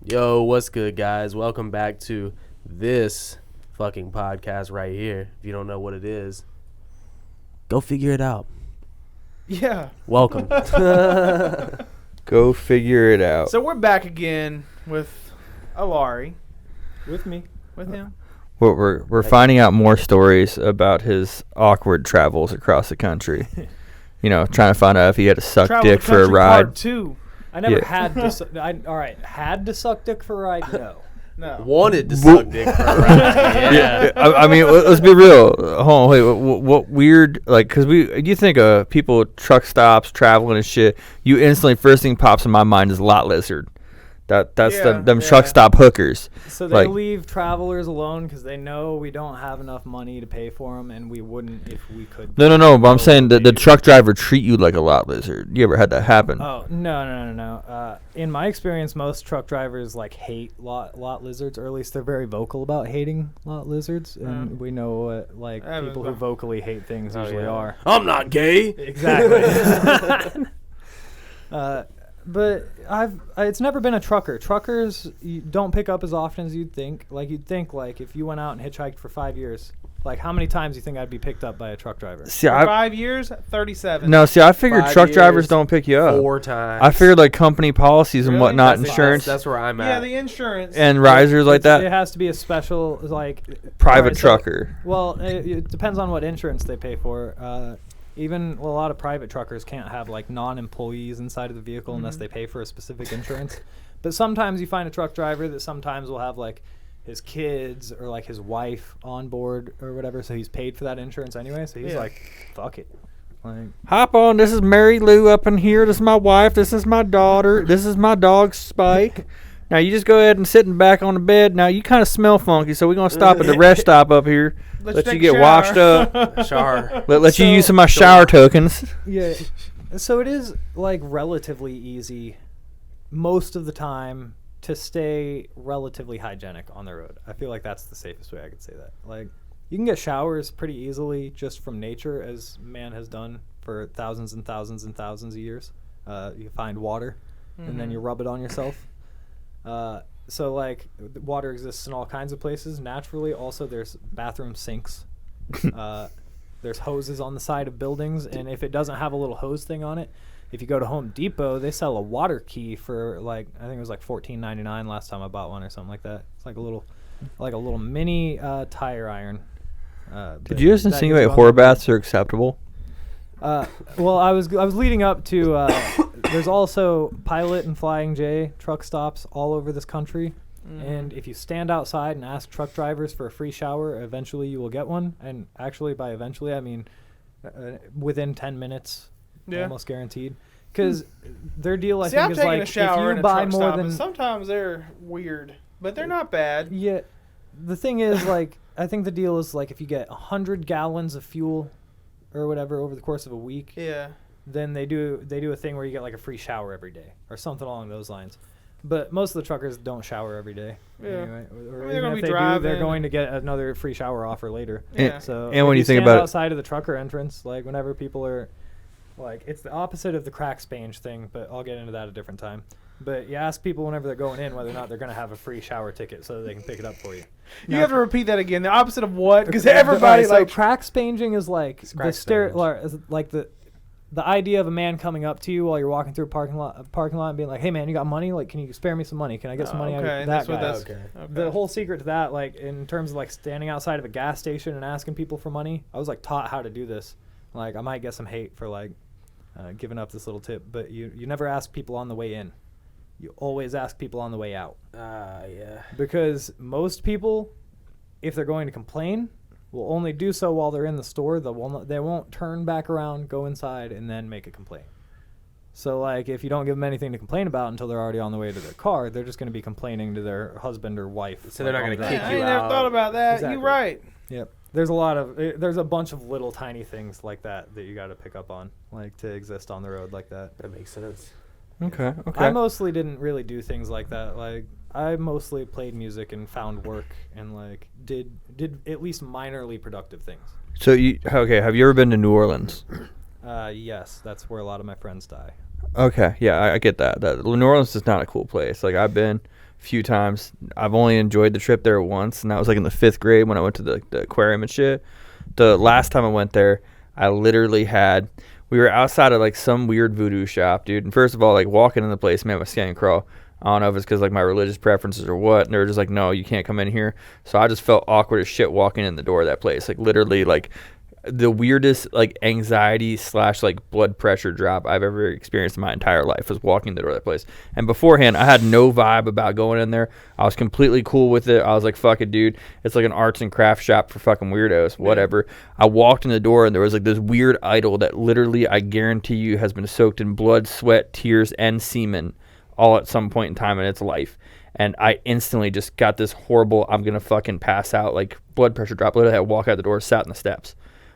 Yo, what's good, guys? Welcome back to this fucking podcast right here. If you don't know what it is, go figure it out. Yeah. Welcome. Go figure it out. So we're back again with Allari. With me. With him. We're finding out more stories about his awkward travels across the country. You know, trying to find out if he had to suck Travel dick the for a country ride. Part 2. I never Yeah. had to. Had to suck dick for a ride? No. No. Wanted to suck dick for a ride. Yeah. I mean, let's be real. Hold on, wait. What weird? Like, cause you think of people truck stops traveling and shit. You instantly first thing pops in my mind is lot lizard. That's Yeah, them yeah. truck stop hookers. So they Like- leave travelers alone because they know we don't have enough money to pay for them, and we wouldn't if we could. No. But I'm saying that the truck driver treat you like a lot lizard. You ever had that happen? Oh no. In my experience, most truck drivers hate lot lizards, or at least they're very vocal about hating lot lizards, and we know what I haven't people who been- vocally hate things Oh, usually yeah. are. I'm not gay. Exactly. But it's never been a trucker. Truckers don't pick up as often as you'd think. You'd think if you went out and hitchhiked for 5 years, how many times do you think I'd be picked up by a truck driver? See, For 5 years, 37. I figured 5 truck drivers years, don't pick you up. 4 times. I figured company policies and Really? whatnot, That's- insurance That's where I'm Yeah, at. the insurance. and risers like It that. has to be a special Private alright, so- trucker. Well, it depends on what insurance they pay for. Even a lot of private truckers can't have non-employees inside of the vehicle unless they pay for a specific insurance. But sometimes you find a truck driver that sometimes will have his kids or his wife on board or whatever, so he's paid for that insurance anyway. So he's Yeah. fuck it. Hop on. This is Mary Lou up in here. This is my wife. This is my daughter. This is my dog Spike. Now you just go ahead and sit in back on the bed. Now you kind of smell funky, so we're gonna stop at the rest stop up here. Let you take get a washed shower. up. Shower. Let you So- use some of my shower tokens. Yeah. So it is relatively easy most of the time to stay relatively hygienic on the road. I feel like that's the safest way I could say that. You can get showers pretty easily just from nature, as man has done for thousands and thousands and thousands of years. You find water and then you rub it on yourself. Water exists in all kinds of places naturally. Also, there's bathroom sinks. There's hoses on the side of buildings, and if it doesn't have a little hose thing on it, if you go to Home Depot, they sell a water key for I think it was $14.99 last time I bought one or something like that. It's like a little mini tire iron. Did you just insinuate whore baths are acceptable? Well, I was leading up to. There's also Pilot and Flying J truck stops all over this country, and if you stand outside and ask truck drivers for a free shower, eventually you will get one. And actually, by eventually, I mean within 10 minutes, almost guaranteed. Because their deal, I See, think, I'm is taking a shower if you in a buy truck more stop, than and sometimes they're weird, but they're not bad. yeah. The thing is, I think the deal is if you get 100 gallons of fuel or whatever over the course of a week. Yeah. Then they do a thing where you get a free shower every day or something along those lines. But most of the truckers don't shower every day. Yeah. Anyway. Or they're even gonna if be they do, driving they're going to get another free shower offer later. Yeah. So And when if you think stand about it- outside of the trucker entrance, whenever people are it's the opposite of the crack spange thing, but I'll get into that a different time. But you ask people whenever they're going in whether or not they're going to have a free shower ticket so that they can pick it up for you. You Now, have to repeat that again. The opposite of what? Because Okay, everybody alright, so crack spanging is Crack the idea of a man coming up to you while you're walking through a parking lot and being like, "Hey man, you got money? Can you spare me some money? Can I get some money?" Okay, out of that's that what guy? that's. Okay. Okay. The whole secret to that, in terms of standing outside of a gas station and asking people for money, I was taught how to do this. I might get some hate for giving up this little tip, but you never ask people on the way in. You always ask people on the way out. Yeah. Because most people, if they're going to complain, will only do so while they're in the store. They won't turn back around, go inside, and then make a complaint. So, if you don't give them anything to complain about until they're already on the way to their car, they're just going to be complaining to their husband or wife. So they're not all gonna day. kick I you ain't never out. thought about that. Exactly. You're right. Yep. There's a bunch of little tiny things like that you got to pick up on, to exist on the road like that. That makes sense. Okay. I mostly didn't really do things like that. I mostly played music and found work and did at least minorly productive things. So have you ever been to New Orleans? Yes, that's where a lot of my friends die. Okay, yeah, I get that. New Orleans is not a cool place. Like, I've been a few times. I've only enjoyed the trip there once, and that was like in the 5th grade when I went to the aquarium and shit. The last time I went there, I literally we were outside of like some weird voodoo shop, dude. And first of all, like walking in the place, man, my skin crawl. I don't know if it's because like my religious preferences or what. And they were just like, no, you can't come in here. So I just felt awkward as shit walking in the door of that place. Like literally, like the weirdest like anxiety / like blood pressure drop I've ever experienced in my entire life was walking the door of that place. And beforehand, I had no vibe about going in there. I was completely cool with it. I was like, fuck it, dude. It's like an arts and crafts shop for fucking weirdos, whatever. I walked in the door and there was like this weird idol that literally, I guarantee you, has been soaked in blood, sweat, tears, and semen all at some point in time in its life. And I instantly just got this horrible, I'm going to fucking pass out, like blood pressure drop. Literally, I walked out the door, sat in the steps.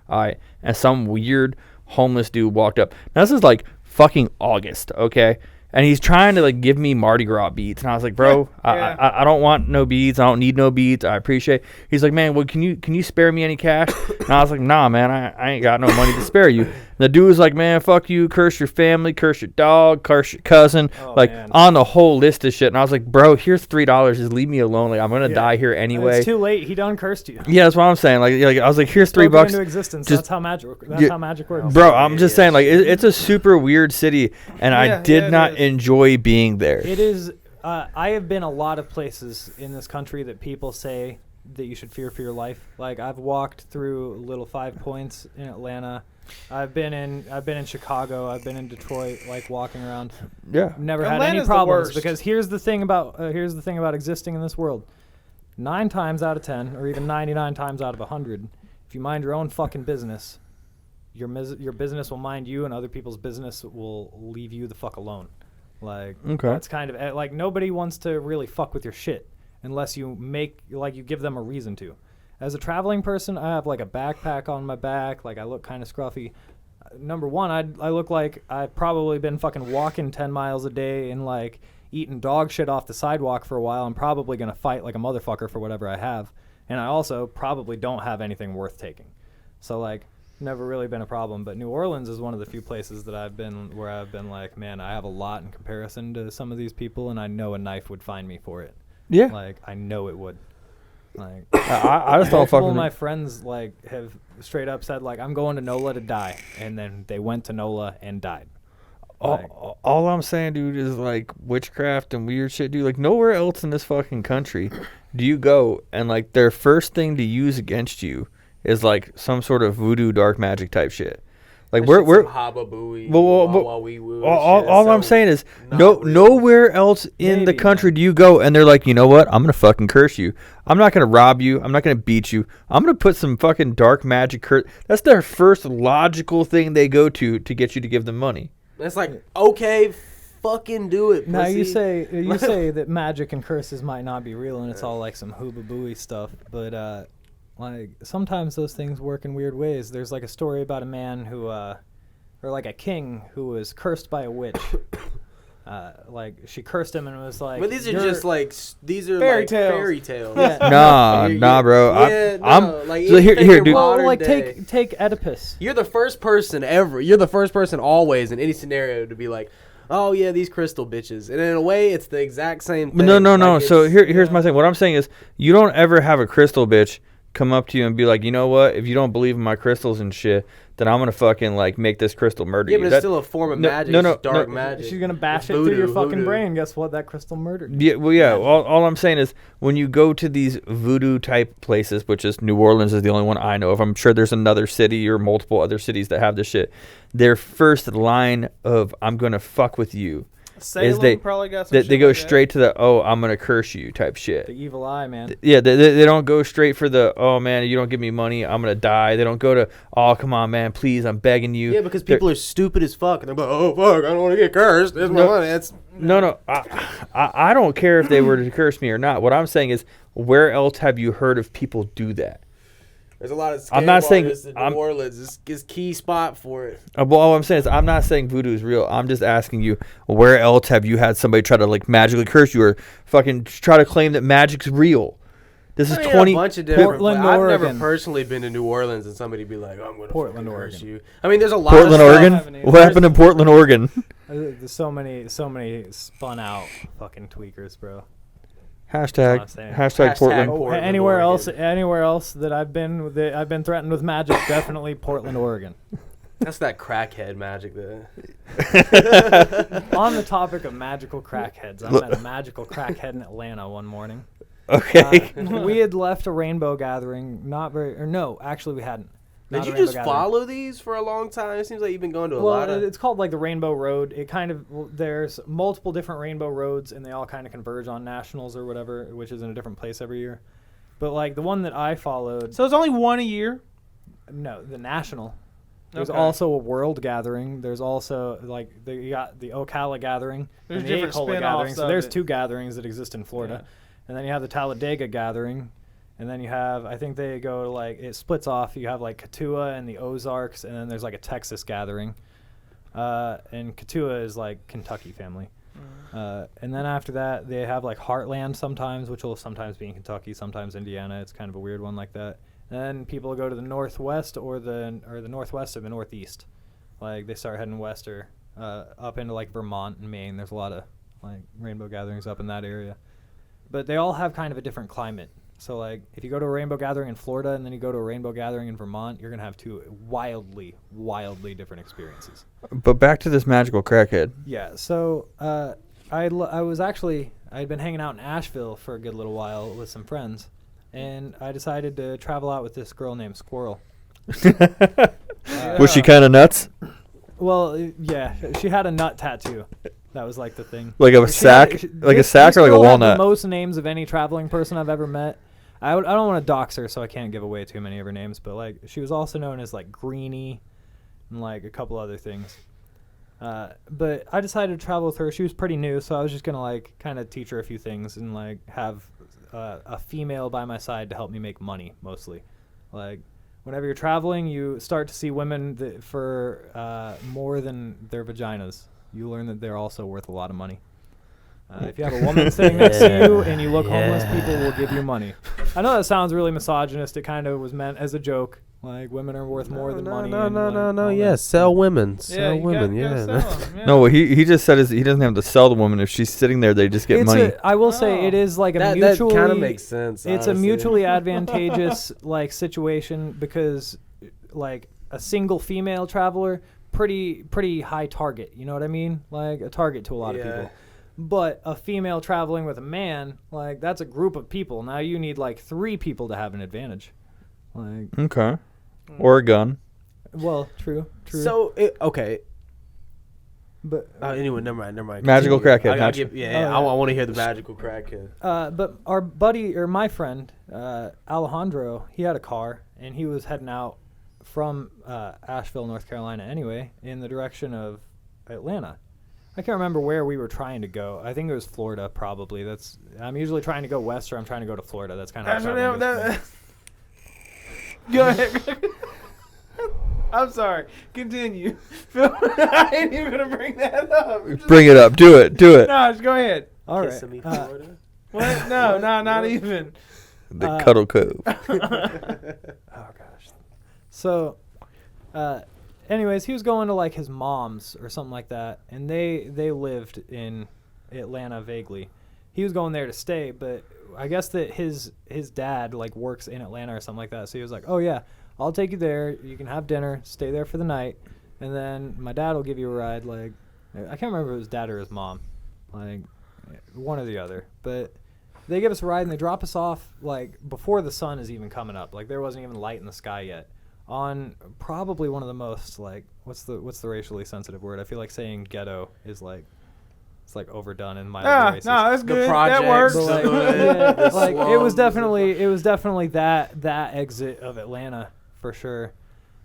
All right, and some weird homeless dude walked up. Now, this is like fucking August, okay? And he's trying to like give me Mardi Gras beads, and I was like, bro, Yeah. I don't want no beads. I don't need no beads. I appreciate. He's like, man, well, can you spare me any cash? And I was like, nah, man, I ain't got no money to spare you. And the dude was like, man, fuck you, curse your family, curse your dog, curse your cousin, on the whole list of shit. And I was like, bro, here's $3. Just leave me alone. Like I'm gonna die here anyway. It's too late. He done cursed you. Yeah, that's what I'm saying. Like I was like, here's $3. Spoken into existence. Just- That's how magic. That's how magic works. Bro, I'm just saying, like, it's a super weird city, and I did not enjoy being there. It is. I have been a lot of places in this country that people say that you should fear for your life. Like I've walked through Little 5 Points in Atlanta. I've been in Chicago. I've been in Detroit. Like walking around. Yeah. Never had Atlanta's any the problems worst. because here's the thing about existing in this world. 9 times out of 10, or even 99 times out of 100, if you mind your own fucking business, your business will mind you, and other people's business will leave you the fuck alone. Like that's kind of like nobody wants to really fuck with your shit unless you you give them a reason to. As a traveling person, I have like a backpack on my back. Like I look kind of scruffy. Number one, I look like I've probably been fucking walking 10 miles a day and like eating dog shit off the sidewalk for a while. I'm probably gonna fight like a motherfucker for whatever I have, and I also probably don't have anything worth taking. So like. Never really been a problem, but New Orleans is one of the few places that I've been where I've been like, man, I have a lot in comparison to some of these people, and I know a knife would find me for it. Yeah, like I know it would. Like I just don't fucking. Multiple of my friends like have straight up said like, I'm going to NOLA to die, and then they went to NOLA and died. All I'm saying, dude, is like witchcraft and weird shit, dude. Like nowhere else in this fucking country do you go and like their first thing to use against you is like some sort of voodoo dark magic type shit. Like we're Haba Booey. all I'm saying is nowhere else in the country do you go and they're like, you know what? I'm gonna fucking curse you. I'm not gonna rob you. I'm not gonna beat you. I'm gonna put some fucking dark magic curse. That's their first logical thing they go to get you to give them money. It's like, okay, fucking do it. Now pussy. you say that magic and curses might not be real and it's all like some hooba booey stuff, but like sometimes those things work in weird ways. There's like a story about a man who, or like a king who was cursed by a witch. Like she cursed him and was like. But these are just like fairy tales. Fairy tales. Yeah. Nah, bro. I'm like so here, dude. Well, like take Oedipus. You're the first person ever. You're the first person always in any scenario to be like, oh yeah, these crystal bitches. And in a way, it's the exact same thing. No. Like, so here's my thing. What I'm saying is, you don't ever have a crystal bitch come up to you and be like, you know what? If you don't believe in my crystals and shit, then I'm gonna fucking like make this crystal murder you. Yeah, but it's still a form of magic. It's dark magic. She's gonna bash It's it through your fucking voodoo. brain. Guess what? That crystal murdered you. Yeah, well, yeah. All I'm saying is, when you go to these voodoo type places, which is New Orleans is the only one I know of. I'm sure there's another city or multiple other cities that have this shit. Their first line of "I'm gonna fuck with you" Salem is they probably got some they shit go like that. straight to the I'm gonna curse you type shit. The evil eye, man. Yeah, they don't go straight for the oh man, you don't give me money, I'm gonna die. They don't go to oh come on man, please, I'm begging you. Yeah, because people are stupid as fuck, and they're like, oh fuck, I don't want to get cursed. There's my money. That's No, I don't care if they were to curse me or not. What I'm saying is, where else have you heard of people do that? There's a lot of scam I'm not saying- artists in New Orleans. Is key spot for it. Well, all I'm saying is, I'm not saying voodoo is real. I'm just asking you, where else have you had somebody try to like magically curse you or fucking try to claim that magic's real? This is I mean, 20. a bunch of different. Portland, I've never Oregon. personally been to New Orleans and somebody be like, "I'm going to Portland, curse Oregon. you." I mean, there's a lot Portland, of stuff. Oregon. What happened in Portland, Oregon? There's so many spun out fucking tweakers, bro. Hashtag That's what I'm saying. hashtag Portland. Portland, Anywhere Oregon. else that I've been threatened with magic, definitely Portland, Oregon. That's that crackhead magic there. On the topic of magical crackheads, I met a magical crackhead in Atlanta one morning. Okay. We had left a rainbow gathering, actually we hadn't. Did Not a you rainbow just gathering. follow these for a long time? It seems like you've been going to a Well, lot of... it's called like the Rainbow Road. There's multiple different rainbow roads, and they all kind of converge on nationals or whatever, which is in a different place every year. But like the one that I followed, So it's only one a year. no, the national. There's Okay. also a world gathering. There's also you got the Ocala gathering There's and the different Acola spin-offs gathering. So of there's it. 2 gatherings that exist in Florida, and then you have the Talladega gathering. And then you have, I think they go to like, it splits off. You have like Katua and the Ozarks, and then there's like a Texas gathering. And Katua is like Kentucky family. And then after that, they have like Heartland sometimes, which will sometimes be in Kentucky, sometimes Indiana. It's kind of a weird one like that. And then people go to the Northwest or the Northwest or the Northeast. Like they start heading west or up into like Vermont and Maine. There's a lot of like rainbow gatherings up in that area. But they all have kind of a different climate. So, like, if you go to a rainbow gathering in Florida and then you go to a rainbow gathering in Vermont, you're going to have 2 wildly, wildly different experiences. But back to this magical crackhead. Yeah, so I'd been hanging out in Asheville for a good little while with some friends, and I decided to travel out with this girl named Squirrel. Was she kind of nuts? Well, yeah, she had a nut tattoo. That was like the thing. Like a sack? Like a sack or like a This girl had walnut? the most names of any traveling person I've ever met. I don't want to dox her, so I can't give away too many of her names. But like, she was also known as like Greenie, and like a couple other things. But I decided to travel with her. She was pretty new, so I was just gonna like kind of teach her a few things and like have a female by my side to help me make money mostly. Like, whenever you're traveling, you start to see women for more than their vaginas. You learn that they're also worth a lot of money. If you have a woman sitting next to you and you look homeless, people will give you money. I know that sounds really misogynist. It kind of was meant as a joke. Like, women are worth more than money. and, like, all that. Yes, sell women. Sell women, you gotta yeah. sell 'em, yeah. No, what he just said is he doesn't have to sell the woman. If she's sitting there, they just get money. I will say it is like a That mutually. kind of makes sense. It's a honestly. mutually advantageous like situation because like a single female traveler, pretty high target. You know what I mean? Like a target to a lot of people. But a female traveling with a man, like that's a group of people. Now you need like 3 people to have an advantage. Like, Okay. Or a gun. well, true. So, okay. But Anyway, never mind. Magical Continue. crackhead, I magic- I want to hear the magical crackhead. but our buddy or my friend Alejandro, he had a car and he was heading out from Asheville, North Carolina, anyway, in the direction of Atlanta. I can't remember where we were trying to go. I think it was Florida, probably. I'm usually trying to go west, or I'm trying to go to Florida. That's kind of how Go ahead. I'm sorry. Continue. I ain't even gonna bring that up. Bring it up. Do it. No, just go ahead. All right. Kissimmee, Florida. What? No, not even. The Cuddle Cove. Oh gosh. So, anyways, he was going to like his mom's or something like that, and they lived in Atlanta vaguely. He was going there to stay, but I guess that his dad like works in Atlanta or something like that. So he was like, "Oh yeah, I'll take you there. You can have dinner, stay there for the night, and then my dad will give you a ride." Like, I can't remember if it was dad or his mom, like one or the other, but. They give us a ride and they drop us off like before the sun is even coming up. Like there wasn't even light in the sky yet. On probably one of the most like what's the racially sensitive word? I feel like saying ghetto is like it's like overdone in my racist. No, that's The good. That projects, works. the But, hood, yeah, the like slums, it was definitely that exit of Atlanta for sure.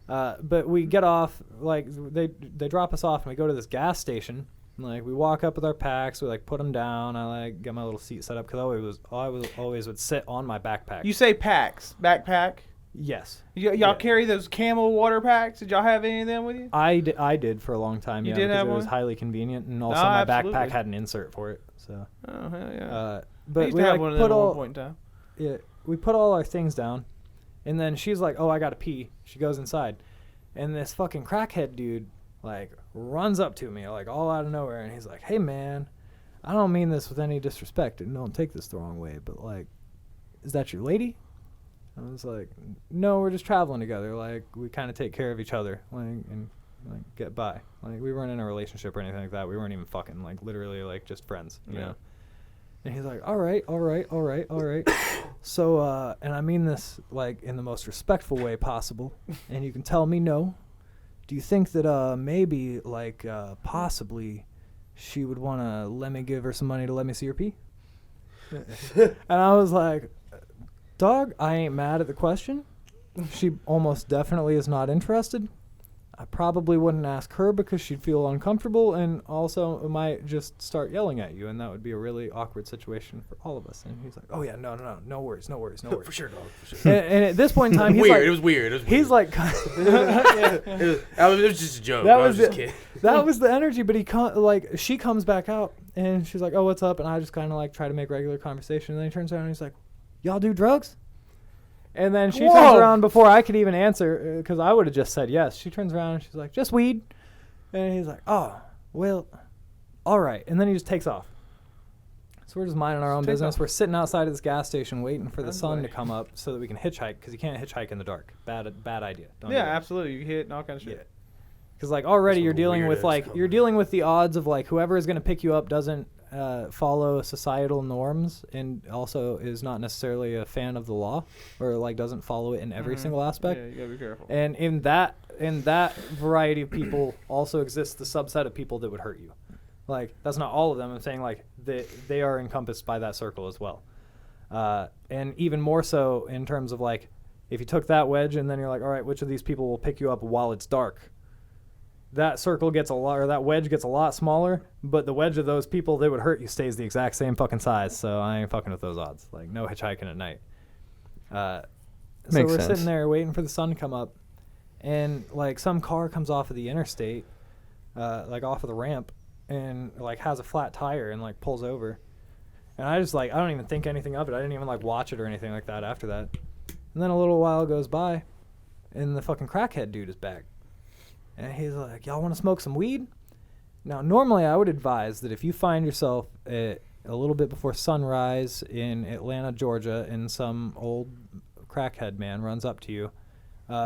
But we get off like they drop us off and we go to this gas station. Like we walk up with our packs, we like put them down. I like get my little seat set up because I always would sit on my backpack. You say packs, backpack. Yes, Y'all carry those camel water packs? Did y'all have any of them with you? I did for a long time. You Yeah, did because have it was one? highly convenient, and also Oh, my absolutely. backpack had an insert for it. So, Oh hell yeah! I but used we to have like one of them put at one all point in time. yeah we put all our things down, and then she's like, "Oh, I gotta pee." She goes inside, and this fucking crackhead dude like runs up to me like all out of nowhere, and he's like, "Hey man, I don't mean this with any disrespect, and don't take this the wrong way, but like, is that your lady?" I was like, "No, we're just traveling together. Like, we kind of take care of each other, like, and like get by. Like, we weren't in a relationship or anything like that. We weren't even fucking. Like, literally, like, just friends, you know." And he's like, all right. So, and I mean this like in the most respectful way possible, and you can tell me no. Do you think that maybe like possibly she would want to let me give her some money to let me see her pee? And I was like, dog, I ain't mad at the question. She almost definitely is not interested. I probably wouldn't ask her because she'd feel uncomfortable, and also might just start yelling at you, and that would be a really awkward situation for all of us. And he's like, "Oh yeah, no worries." For sure, dog. For sure. And at this point in time, he's weird. like, It was weird. He's like, it was just a joke. That I was was just it. kidding. That was the energy. But she comes back out, and she's like, "Oh, what's up?" And I just kind of like try to make regular conversation. And then he turns around and he's like, "Y'all do drugs?" And then she turns around before I could even answer, because I would have just said yes. She turns around and she's like, "Just weed." And he's like, "Oh, well, all right." And then he just takes off. So we're just minding our own business. We're sitting outside of this gas station waiting for the sun to come up so that we can hitchhike, because you can't hitchhike in the dark. Bad idea. Don't do that. Absolutely. You hit and all kinds of shit. Because like already That's you're what dealing with weirdos you're dealing with the odds of like whoever is going to pick you up doesn't follow societal norms, and also is not necessarily a fan of the law, or like doesn't follow it in every single aspect. Yeah, you gotta be careful. And in that variety of people also exists the subset of people that would hurt you. Like, that's not all of them. I'm saying like they are encompassed by that circle as well. And even more so in terms of like, if you took that wedge and then you're like, all right, which of these people will pick you up while it's dark? That circle gets that wedge gets a lot smaller, but the wedge of those people that would hurt you stays the exact same fucking size. So I ain't fucking with those odds. Like, no hitchhiking at night. So we're sitting there waiting for the sun to come up, and like some car comes off of the interstate, like off of the ramp, and like has a flat tire and like pulls over. And I just like, I don't even think anything of it. I didn't even like watch it or anything like that after that. And then a little while goes by, and the fucking crackhead dude is back. And he's like, "Y'all want to smoke some weed?" Now, normally I would advise that if you find yourself a little bit before sunrise in Atlanta, Georgia, and some old crackhead man runs up to you,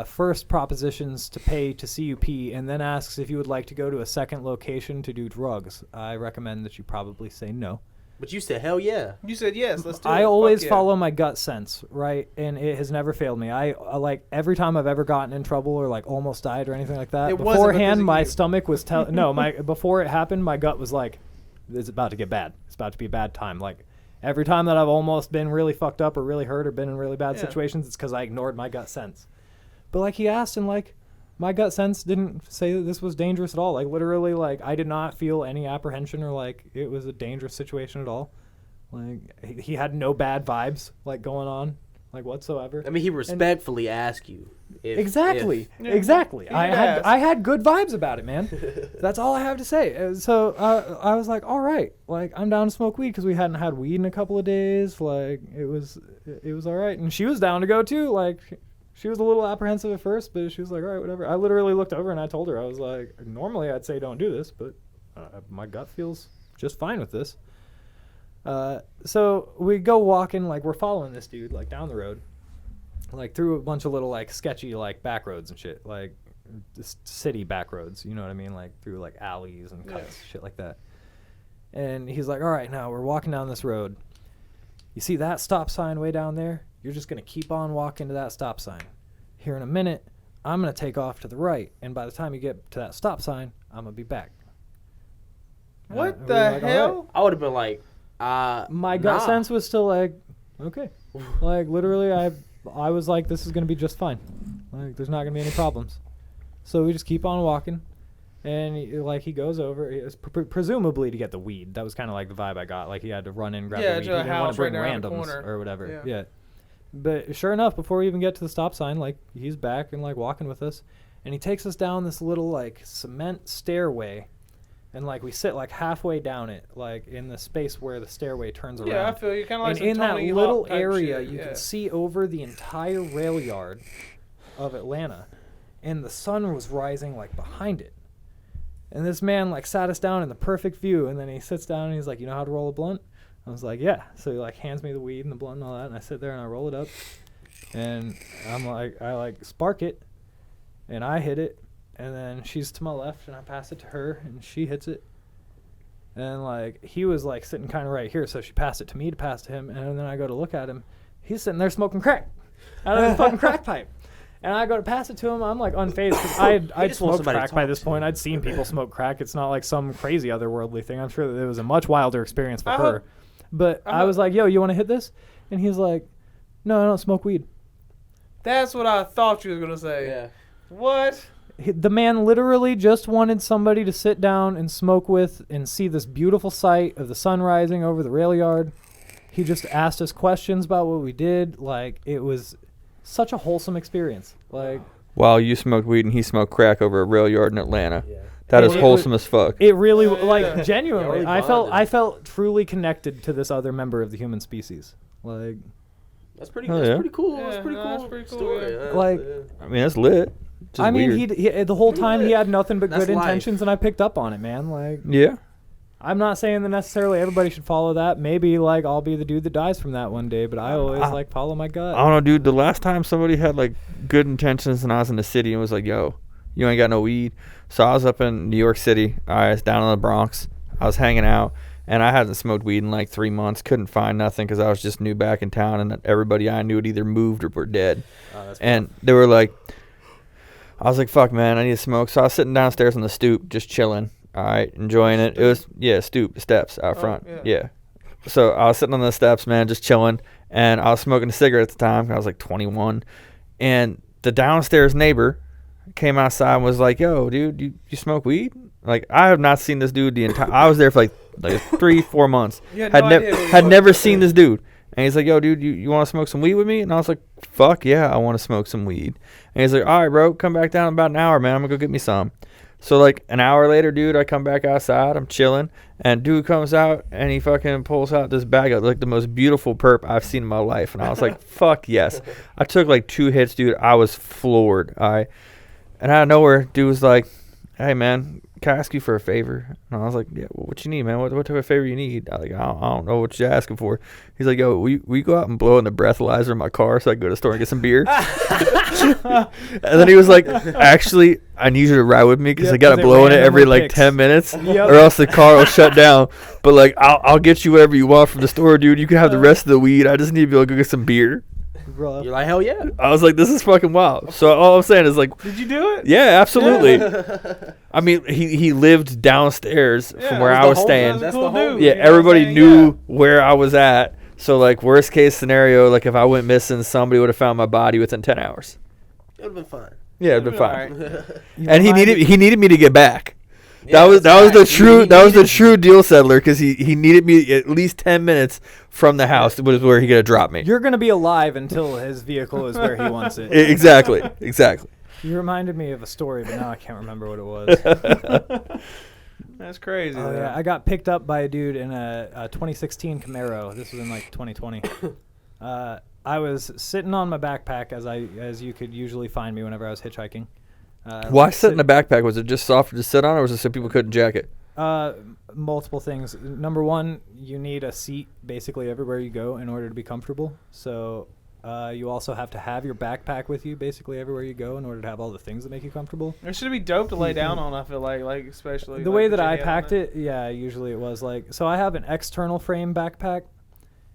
first propositions to pay to see you pee, and then asks if you would like to go to a second location to do drugs, I recommend that you probably say no. But you said hell yeah. You said yes. Let's do it. I always follow my gut sense, right? And it has never failed me. I like every time I've ever gotten in trouble or like almost died or anything like that. Beforehand, my stomach was before it happened, my gut was like, "It's about to get bad. It's about to be a bad time." Like every time that I've almost been really fucked up or really hurt or been in really bad situations, it's because I ignored my gut sense. But like he asked, and like my gut sense didn't say that this was dangerous at all. Like literally, like I did not feel any apprehension or like it was a dangerous situation at all. Like he had no bad vibes like going on, like whatsoever. I mean, he respectfully asked you. Exactly. I had good vibes about it, man. That's all I have to say. So I was like, all right, like I'm down to smoke weed, because we hadn't had weed in a couple of days. Like it was all right, and she was down to go too. Like she was a little apprehensive at first, but she was like, all right, whatever. I literally looked over and I told her, I was like, normally I'd say don't do this, but my gut feels just fine with this. So we go walking, like we're following this dude like down the road, like through a bunch of little like sketchy like back roads and shit, like city back roads, you know what I mean, like through like alleys and cuts, shit like that. And he's like, all right, now we're walking down this road. You see that stop sign way down there? You're just going to keep on walking to that stop sign. Here in a minute, I'm going to take off to the right, and by the time you get to that stop sign, I'm going to be back. What the hell? Right. I would have been like, my gut sense was still like, okay. Like, literally, I was like, this is going to be just fine. Like, there's not going to be any problems. So we just keep on walking, and he goes over, presumably to get the weed. That was kind of like the vibe I got. Like, he had to run in, grab the weed. He didn't want to bring randoms or whatever. Yeah. But sure enough, before we even get to the stop sign, like, he's back and like walking with us, and he takes us down this little like cement stairway, and like we sit like halfway down it, like in the space where the stairway turns around. Yeah, I feel you kind of like. And in that little area, you can see over the entire rail yard of Atlanta, and the sun was rising like behind it. And this man like sat us down in the perfect view, and then he sits down and he's like, you know how to roll a blunt? I was like, yeah. So he like hands me the weed and the blunt and all that, and I sit there and I roll it up, and I'm like, I like spark it, and I hit it, and then she's to my left, and I pass it to her, and she hits it, and like he was like sitting kind of right here, so she passed it to me to pass to him, and then I go to look at him, he's sitting there smoking crack out of his fucking crack pipe. And I go to pass it to him. I'm like unfazed because I'd smoked crack by this point. I'd seen people smoke crack. It's not like some crazy otherworldly thing. I'm sure that it was a much wilder experience for her. But I was like, yo, you want to hit this? And he's like, no, I don't smoke weed. That's what I thought you was going to say. Yeah. What? The man literally just wanted somebody to sit down and smoke with and see this beautiful sight of the sun rising over the rail yard. He just asked us questions about what we did. Like, it was such a wholesome experience. Like, While you smoked weed and he smoked crack over a rail yard in Atlanta. Yeah. That is It wholesome as fuck. it really, Yeah, like, yeah. genuinely, Yeah, I bonded. felt truly connected to this other member of the human species. Like, That's pretty. Oh, That's yeah. pretty cool. Yeah, That's pretty no, cool. that's pretty cool, Story. yeah. Like, I mean, that's lit. Just I mean, weird. he the whole time he had nothing but That's good life. intentions, and I picked up on it, man. Like, Yeah. I'm not saying that necessarily everybody should follow that. Maybe like I'll be the dude that dies from that one day, but I always like follow my gut. I don't know, dude. The last time somebody had like good intentions and I was in the city and was like, yo, you ain't got no weed. So I was up in New York City. I was down in the Bronx. I was hanging out and I hadn't smoked weed in like 3 months. Couldn't find nothing because I was just new back in town and everybody I knew had either moved or were dead. And they were like, I was like, fuck, man, I need to smoke. So I was sitting downstairs on the stoop just chilling. All right, enjoying it. It was, steps out front. Yeah. So I was sitting on the steps, man, just chilling. And I was smoking a cigarette at the time. I was like 21. And the downstairs neighbor came outside and was like, yo, dude, you smoke weed? Like, I have not seen this dude the entire... I was there for like 3-4 months. You had no idea who he Had was. never seen this dude. And he's like, yo, dude, you want to smoke some weed with me? And I was like, fuck yeah, I want to smoke some weed. And he's like, all right, bro, come back down in about an hour, man. I'm going to go get me some. So, like, an hour later, dude, I come back outside. I'm chilling. And dude comes out, and he fucking pulls out this bag of, like, the most beautiful perp I've seen in my life. And I was like, fuck yes. I took, like, 2 hits, dude. I was floored, all right? And out of nowhere, dude was like, hey, man, can I ask you for a favor? And I was like, yeah, well, what you need, man? What type of favor you need? I don't know what you're asking for. He's like, yo, we go out and blow in the breathalyzer in my car so I can go to the store and get some beer? And then he was like, actually, I need you to ride with me because I got to blow in it every, like, 10 minutes or else the car will shut down. But, like, I'll get you whatever you want from the store, dude. You can have the rest of the weed. I just need to be able to go get some beer. Rough. You're like, hell yeah. I was like, this is fucking wild. So all I'm saying is, like, Did you do it? yeah, absolutely. I mean, he lived downstairs from where I was staying. That's cool the whole. dude. Yeah, You know what I'm everybody saying? knew Yeah. where I was at. So, like, worst case scenario, like, if I went missing, somebody would have found my body within 10 hours. It would have been fine. Yeah, it'd been All fine. right. And he needed me to get back. Yeah, That was that's the right. true He that was the needed true deal settler because he needed me at least 10 minutes from the house was where he could have dropped me. You're gonna be alive until his vehicle is where he wants it. Exactly. You reminded me of a story, but now I can't remember what it was. That's crazy. Oh though. yeah, I got picked up by a dude in a 2016 Camaro. This was in like 2020. I was sitting on my backpack as you could usually find me whenever I was hitchhiking. Why sit in a backpack? Was it just softer to sit on, or was it so people couldn't jack it? Multiple things. Number one, you need a seat basically everywhere you go in order to be comfortable. So you also have to have your backpack with you basically everywhere you go in order to have all the things that make you comfortable. It should be dope to lay down on. I feel like especially The like, way put that your I head on packed it, yeah, usually it was like, so I have an external frame backpack,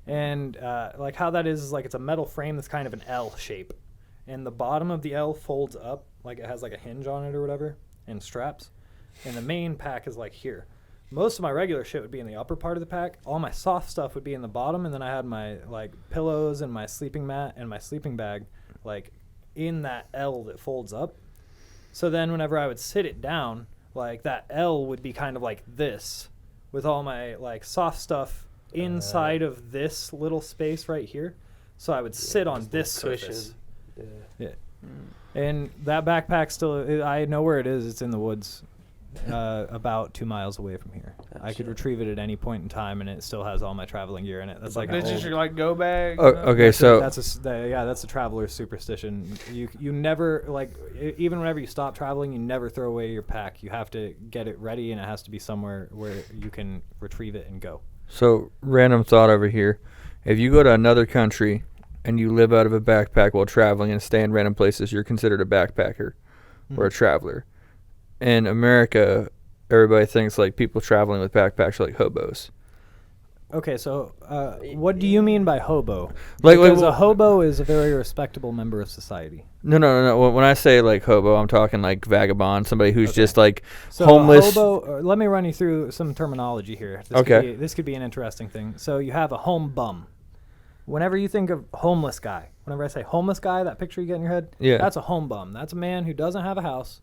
and like how that is like it's a metal frame that's kind of an L shape, and the bottom of the L folds up, like it has like a hinge on it or whatever, and straps, and the main pack is like here. Most of my regular shit would be in the upper part of the pack. All my soft stuff would be in the bottom, and then I had my like pillows and my sleeping mat and my sleeping bag like in that L that folds up. So then whenever I would sit it down, like that L would be kind of like this with all my like soft stuff inside of this little space right here. So I would sit on this surface. Yeah. And that backpack still, I know where it is. It's in the woods, about 2 miles away from here. I could retrieve it at any point in time, and it still has all my traveling gear in it. That's like It's an just old, your like go bag. Okay, so that's a traveler's superstition. You never even whenever you stop traveling, you never throw away your pack. You have to get it ready, and it has to be somewhere where you can retrieve it and go. So, random thought over here. If you go to another country and you live out of a backpack while traveling and stay in random places, you're considered a backpacker or a traveler. In America, everybody thinks like people traveling with backpacks are like hobos. Okay, so what do you mean by hobo? Like Because a hobo is a very respectable member of society. No. When I say like hobo, I'm talking like vagabond, somebody who's just like So homeless. hobo, let me run you through some terminology here. This could be an interesting thing. So you have a home bum. Whenever you think of homeless guy, whenever I say homeless guy, that picture you get in your head, that's a home bum. That's a man who doesn't have a house,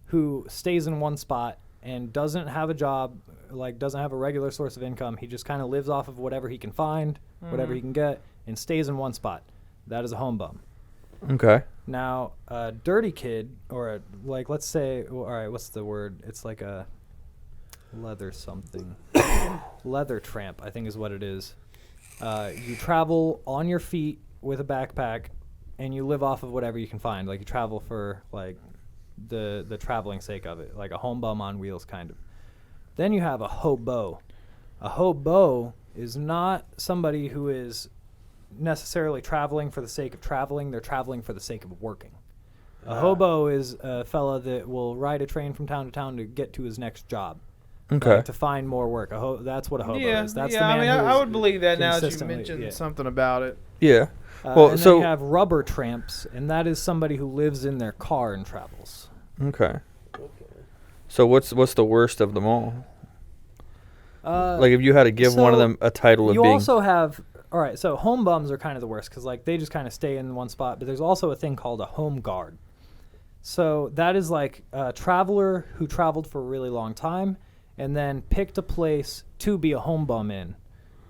who stays in one spot and doesn't have a job, like doesn't have a regular source of income. He just kind of lives off of whatever he can find, whatever he can get, and stays in one spot. That is a home bum. Okay. Now, a dirty kid, or let's say, all right, what's the word? It's like a leather something. Leather tramp, I think is what it is. You travel on your feet with a backpack, and you live off of whatever you can find. Like you travel for like the traveling sake of it, like a home bum on wheels kind of. Then you have a hobo. A hobo is not somebody who is necessarily traveling for the sake of traveling. They're traveling for the sake of working. A hobo is a fella that will ride a train from town to town to get to his next job. Okay. Like, to find more work. That's what a hobo is. That's the I man mean, who I is would believe that now that you consistently- mentioned something about it. Yeah. Well, and so then you have rubber tramps, and that is somebody who lives in their car and travels. Okay. So what's the worst of them all? Like if you had to give one of them a title of you being. also have, all right, so home bums are kind of the worst because like they just kind of stay in one spot, but there's also a thing called a home guard. So that is like a traveler who traveled for a really long time and then picked a place to be a home bum in,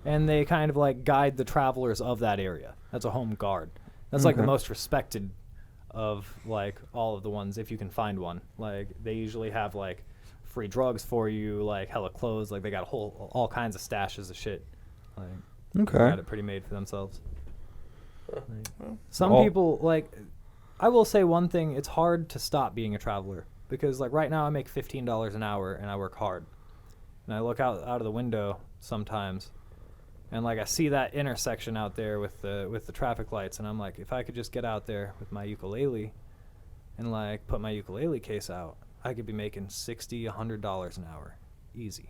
and they kind of like guide the travelers of that area. That's a home guard. That's like the most respected of like all of the ones, if you can find one. Like they usually have like free drugs for you, like hella clothes, like they got all kinds of stashes of shit. Like they got it pretty made for themselves. Some people, like, I will say one thing, it's hard to stop being a traveler because like right now I make $15 an hour and I work hard. And I look out of the window sometimes and like I see that intersection out there with the traffic lights, and I'm like, if I could just get out there with my ukulele and like put my ukulele case out, I could be making $60, $100 an hour, easy.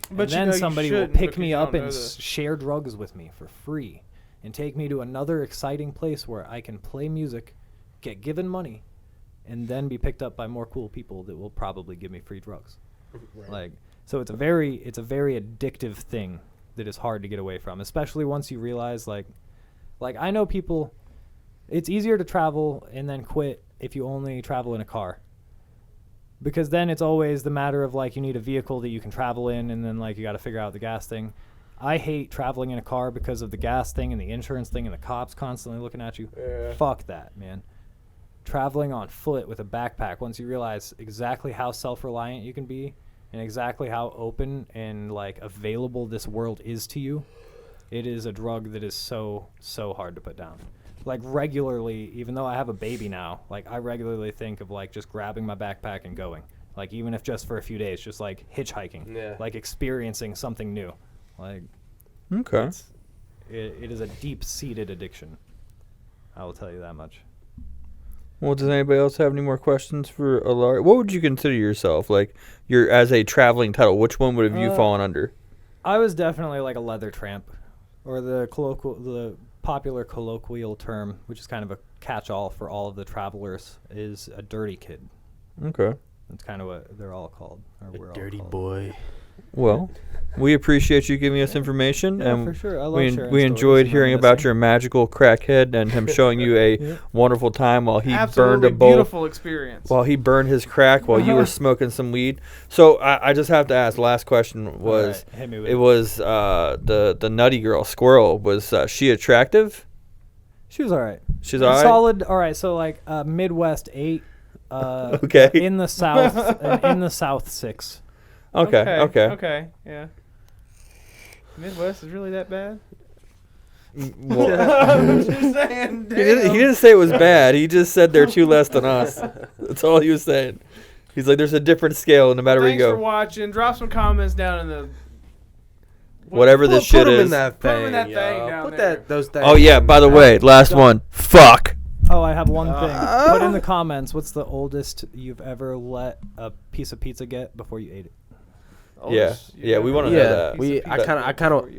But then somebody will pick me up and share drugs with me for free and take me to another exciting place where I can play music, get given money, and then be picked up by more cool people that will probably give me free drugs. Right. Like, so it's a very addictive thing that is hard to get away from, especially once you realize like I know people, it's easier to travel and then quit if you only travel in a car. Because then it's always the matter of like you need a vehicle that you can travel in, and then like you got to figure out the gas thing. I hate traveling in a car because of the gas thing and the insurance thing and the cops constantly looking at you. Yeah. Fuck that, man. Traveling on foot with a backpack, once you realize exactly how self-reliant you can be and exactly how open and like available this world is to you, it is a drug that is so hard to put down. Like regularly, even though I have a baby now, like I regularly think of like just grabbing my backpack and going, like even if just for a few days, just like hitchhiking, like experiencing something new. Like, okay, it is a deep-seated addiction. I will tell you that much. Well, does anybody else have any more questions for Allari? What would you consider yourself? Like, you're as a traveling title, which one would have you fallen under? I was definitely like a leather tramp, or the popular colloquial term, which is kind of a catch-all for all of the travelers, is a dirty kid. Okay. That's kind of what they're all called. Or we're dirty all called. Boy. Well, we appreciate you giving us information, Yeah, and for sure. I love we enjoyed hearing about your magical crackhead and him showing you a wonderful time while he burned a bowl. Beautiful experience. While he burned his crack while you were smoking some weed. So I just have to ask. Last question was, hit me with it was the nutty girl Squirrel. Was she attractive? She was all right. She's all right. Solid. All right. So like Midwest 8. Okay. In the South, in the South 6. Okay. Yeah. Midwest is really that bad? Well, I'm just saying. he didn't say it was bad. He just said they're 2 less than us. That's all he was saying. He's like, there's a different scale no matter where you Thanks go. for watching. Drop some comments down in the... Whatever this shit Put them is. in that Put 'em thing. in that thing yo. down Put there. those things. Oh, yeah, by the way, last one. Fuck. Oh, I have one thing. Put in the comments, what's the oldest you've ever let a piece of pizza get before you ate it? Yeah, we want to know Yeah, that. I kind of 2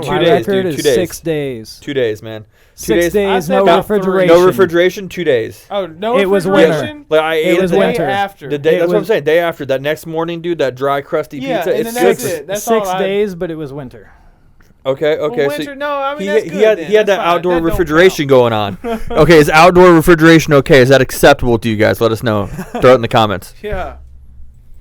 My days, record dude, is 2 days. 6 days. 2 days, man. 6 days, I said no about 3. refrigeration. No refrigeration, 2 days. Oh, no It was refrigeration? winter. Like I ate It it was the Day winter. after. The day, It that's what I'm was- saying. Day after that next morning, dude, that dry crusty Yeah, pizza. and It's then that's 6. it. That's 6 all days, but it was winter. Okay. Well, So winter, no, I mean, that's good he had then. that That's fine. outdoor That don't refrigeration count. going on. Okay, is outdoor refrigeration okay? Is that acceptable to you guys? Let us know. Throw it in the comments. Yeah.